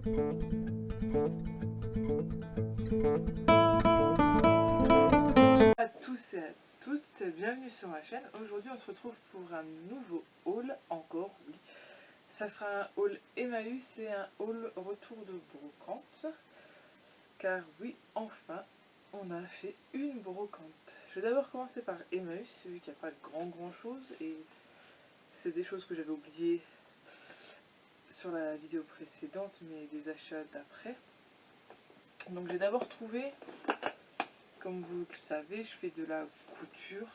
À tous et à toutes, bienvenue sur ma chaîne. Aujourd'hui on se retrouve pour un nouveau haul, encore oui. Ça sera un haul Emmaüs et un haul retour de brocante. Car oui, enfin, on a fait une brocante. Je vais d'abord commencer par Emmaüs, vu qu'il n'y a pas grand chose. Et c'est des choses que j'avais oubliées sur la vidéo précédente, mais des achats d'après. Donc j'ai d'abord trouvé, comme vous le savez, je fais de la couture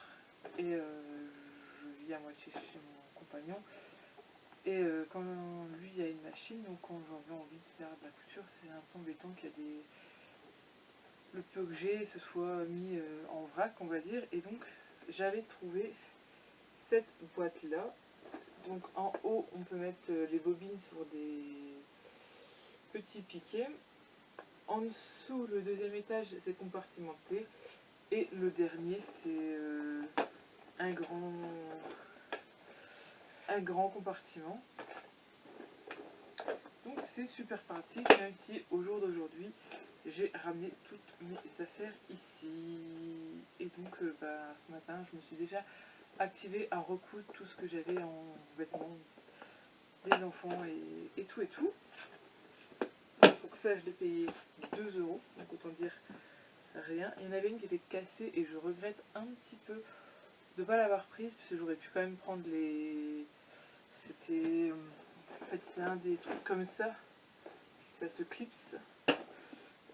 et je vis à moitié chez mon compagnon. Et quand lui il a une machine, donc quand j'avais envie de faire de la couture, c'est un peu embêtant qu'il y a le peu que j'ai se soit mis en vrac, on va dire. Et donc j'avais trouvé cette boîte là. Donc en haut on peut mettre les bobines sur des petits piquets. En dessous, le deuxième étage, c'est compartimenté. Et le dernier, c'est un grand compartiment. Donc c'est super pratique, même si au jour d'aujourd'hui, j'ai ramené toutes mes affaires ici. Et donc ce matin, je me suis déjà activée à recoudre tout ce que j'avais en vêtements des enfants et tout. Donc ça, je l'ai payé 2 €, donc autant dire rien. Il y en avait une qui était cassée et je regrette un petit peu de ne pas l'avoir prise, parce que j'aurais pu quand même prendre les... C'était... En fait, c'est un des trucs comme ça se clipse.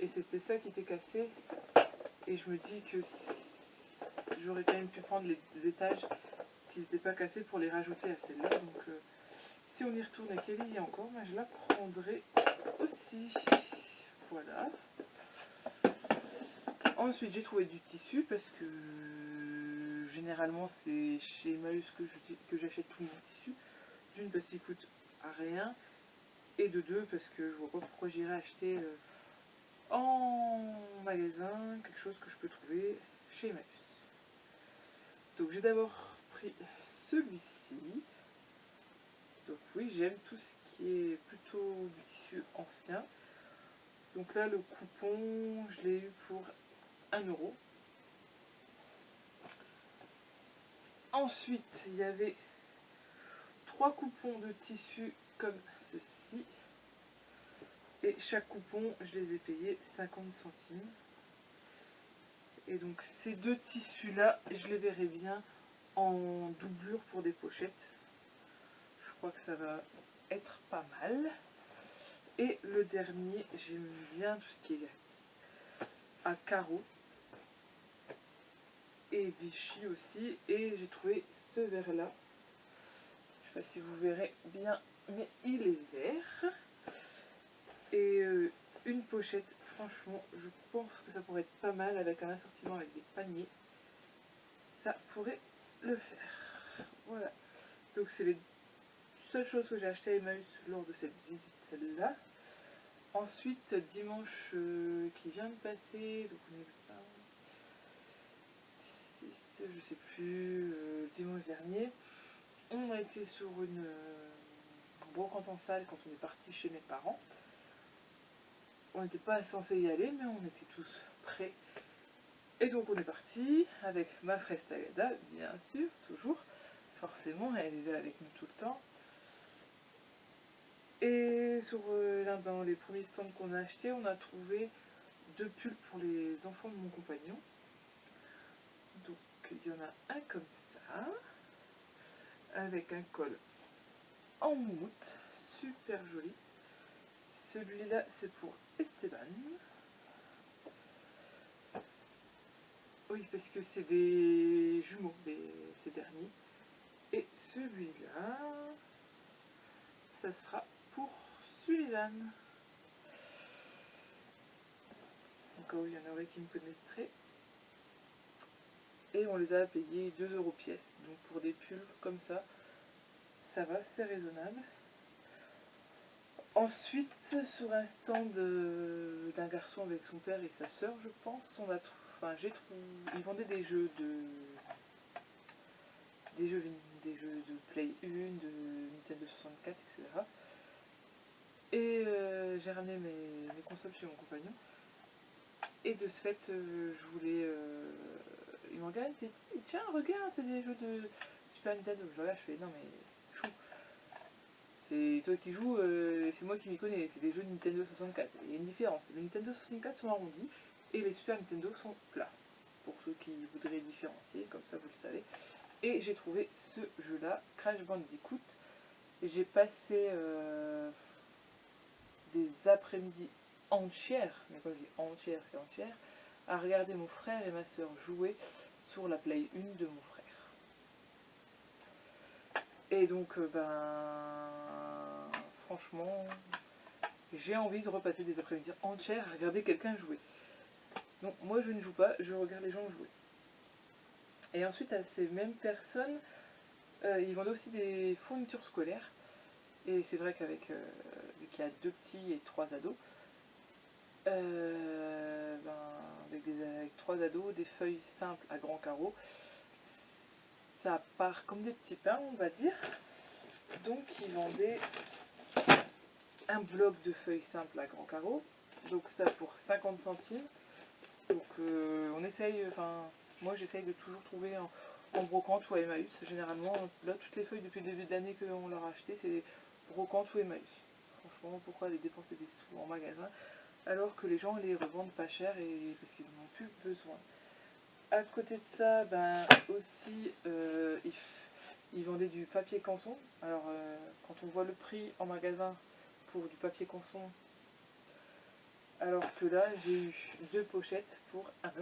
Et c'était ça qui était cassé. Et je me dis que j'aurais quand même pu prendre les étages qui n'étaient pas cassés pour les rajouter à celle-là. Donc si on y retourne et qu'elle y est encore, je la prendrai aussi. Voilà. Ensuite j'ai trouvé du tissu parce que généralement c'est chez Emmaüs que j'achète tout mon tissu. D'une parce qu'il coûte rien. Et de deux parce que je vois pas pourquoi j'irais acheter en magasin quelque chose que je peux trouver chez Emmaüs. Donc j'ai d'abord pris celui-ci. Donc oui, j'aime tout ce qui est plutôt du tissu ancien. Donc là le coupon je l'ai eu pour 1 €. Ensuite il y avait 3 coupons de tissu comme ceci. Et chaque coupon je les ai payés 50 centimes. Et donc ces deux tissus là je les verrai bien en doublure pour des pochettes. Je crois que ça va être pas mal. Et le dernier, j'aime bien tout ce qui est à carreaux et Vichy aussi. Et j'ai trouvé ce vert là. Je sais pas si vous verrez bien, mais il est vert. Et une pochette, franchement, je pense que ça pourrait être pas mal avec un assortiment avec des paniers. Ça pourrait le faire. Voilà. Donc c'est les seules choses que j'ai achetées à Emmaüs lors de cette visite là. Ensuite, dimanche qui vient de passer, donc on est je sais plus, dimanche dernier, on a été sur une brocante en salle quand on est parti chez mes parents. On n'était pas censé y aller, mais on était tous prêts. Et donc on est parti avec ma fraise Tagada, bien sûr, toujours. Forcément, elle est là avec nous tout le temps. Et sur l'un dans les premiers stands qu'on a acheté, on a trouvé 2 pulls pour les enfants de mon compagnon. Donc il y en a un comme ça, avec un col en moumoute, super joli. Celui-là c'est pour Esteban. Oui, parce que c'est des jumeaux, ces derniers. Et celui-là, ça sera pour Sullivan. Encore il y en aurait qui me connaîtraient. Et on les a payés 2 € pièce. Donc pour des pulls comme ça va, c'est raisonnable. Ensuite, sur un stand d'un garçon avec son père et sa soeur, je pense, j'ai trouvé, ils vendaient des jeux de Play 1, de Nintendo 64, etc. Et j'ai ramené mes consoles chez mon compagnon. Et de ce fait, je voulais... il me regarde, il me dit, tiens, regarde, c'est des jeux de Super Nintendo. Je regarde, je fais, non mais, chou, c'est toi qui joues, c'est moi qui m'y connais, c'est des jeux de Nintendo 64. Il y a une différence, les Nintendo 64 sont arrondis et les Super Nintendo sont plats. Pour ceux qui voudraient différencier, comme ça vous le savez. Et j'ai trouvé ce jeu-là, Crash Bandicoot. J'ai passé des après-midi entières, mais quand je dis entières, c'est entières, à regarder mon frère et ma soeur jouer sur la Play 1 de mon frère. Et donc, franchement, j'ai envie de repasser des après-midi entières à regarder quelqu'un jouer. Donc, moi je ne joue pas, je regarde les gens jouer. Et ensuite, à ces mêmes personnes, ils vendent aussi des fournitures scolaires. Et c'est vrai qu'avec vu qu'il y a 2 petits et 3 ados, avec 3 ados, des feuilles simples à grands carreaux, ça part comme des petits pains, on va dire. Donc ils vendaient un bloc de feuilles simples à grands carreaux, donc ça pour 50 centimes. Donc on essaye, moi j'essaye de toujours trouver en brocante ou à Emmaüs. Généralement, là toutes les feuilles depuis le début de l'année qu'on leur a acheté, c'est brocante ou Emmaüs. Franchement, pourquoi aller dépenser des sous en magasin alors que les gens les revendent pas cher et parce qu'ils n'en ont plus besoin. À côté de ça, aussi, ils vendaient du papier canson. Alors, quand on voit le prix en magasin pour du papier canson, alors que là, j'ai eu 2 pochettes pour 1 €.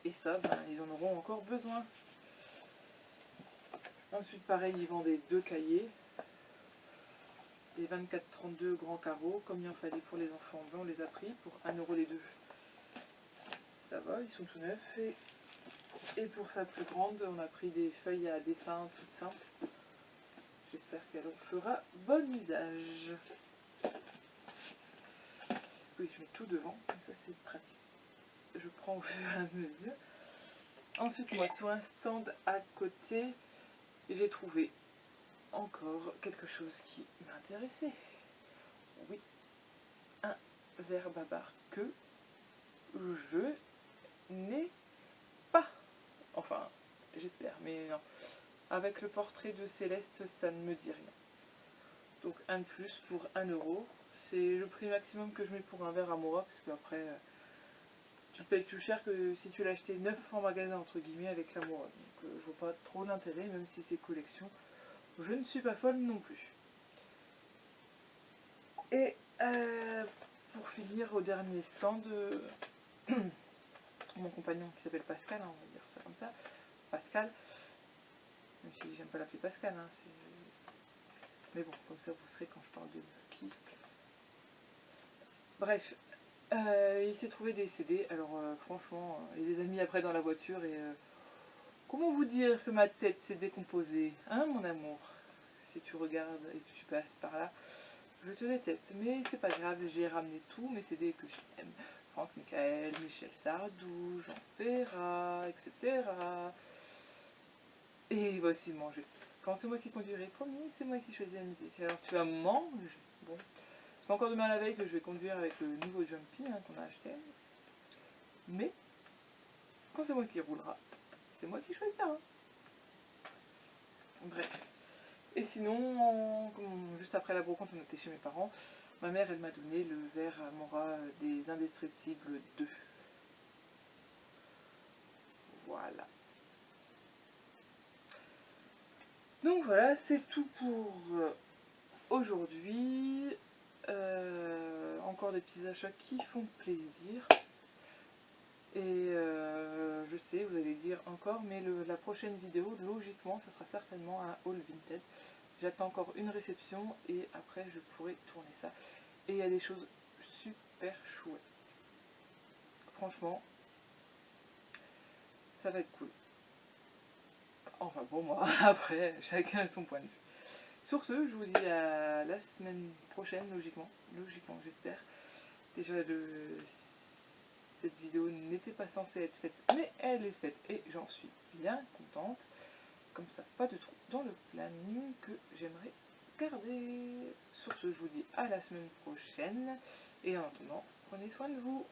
Et ça, ils en auront encore besoin. Ensuite, pareil, ils vendaient 2 cahiers, les 24-32 grands carreaux, comme il en fallait pour les enfants. On les a pris pour 1 € les 2. Ça va, ils sont tout neufs. Et pour sa plus grande, on a pris des feuilles à dessin toutes simples. J'espère qu'elle en fera bon usage. Oui, je mets tout devant, comme ça c'est pratique. Je prends au fur et à mesure. Ensuite, moi, sur un stand à côté, j'ai trouvé encore quelque chose qui m'intéressait. Oui, un verre Babar que je n'ai pas. Enfin, j'espère, mais non. Avec le portrait de Céleste, ça ne me dit rien. Donc un de plus pour 1 €. C'est le prix maximum que je mets pour un verre Amora, parce qu'après, tu payes plus cher que si tu l'achetais neuf en magasin, entre guillemets, avec l'Amora. Donc je vois pas trop l'intérêt, même si c'est collection. Je ne suis pas folle non plus. Et pour finir, au dernier stand, mon compagnon qui s'appelle Pascal, on va dire ça comme ça, Pascal, même si j'aime pas l'appeler Pascal, mais bon, comme ça vous serez quand je parle de qui. Bref, il s'est trouvé des CD, alors franchement, il les a mis après dans la voiture et comment vous dire que ma tête s'est décomposée, hein mon amour? Si tu regardes et que tu passes par là, je te déteste, mais c'est pas grave, j'ai ramené tous mes CD que j'aime. Franck Michael, Michel Sardou, Jean Ferrat, etc. Et il va aussi manger. Quand c'est moi qui conduirai, promis, c'est moi qui choisis la musique. Alors tu vas manger. Bon. C'est pas encore demain la veille que je vais conduire avec le nouveau Jumpy qu'on a acheté. Mais, quand c'est moi qui roulera, c'est moi qui choisirai. Bref. Et sinon, juste après la brocante, on était chez mes parents. Ma mère, elle m'a donné le verre Amora des Indestructibles 2. Voilà. Donc voilà, c'est tout pour aujourd'hui. Encore des petits achats qui font plaisir. Et je sais, vous allez dire encore, mais la prochaine vidéo, logiquement, ça sera certainement un haul vintage. J'attends encore une réception et après je pourrai tourner ça. Et il y a des choses super chouettes. Franchement, ça va être cool. Enfin pour moi, après, chacun a son point de vue. Sur ce, je vous dis à la semaine prochaine, logiquement j'espère. Déjà, cette vidéo n'était pas censée être faite, mais elle est faite et j'en suis bien contente. Comme ça, pas de trou dans le planning que j'aimerais regarder. Sur ce, je vous dis à la semaine prochaine. Et en attendant, prenez soin de vous.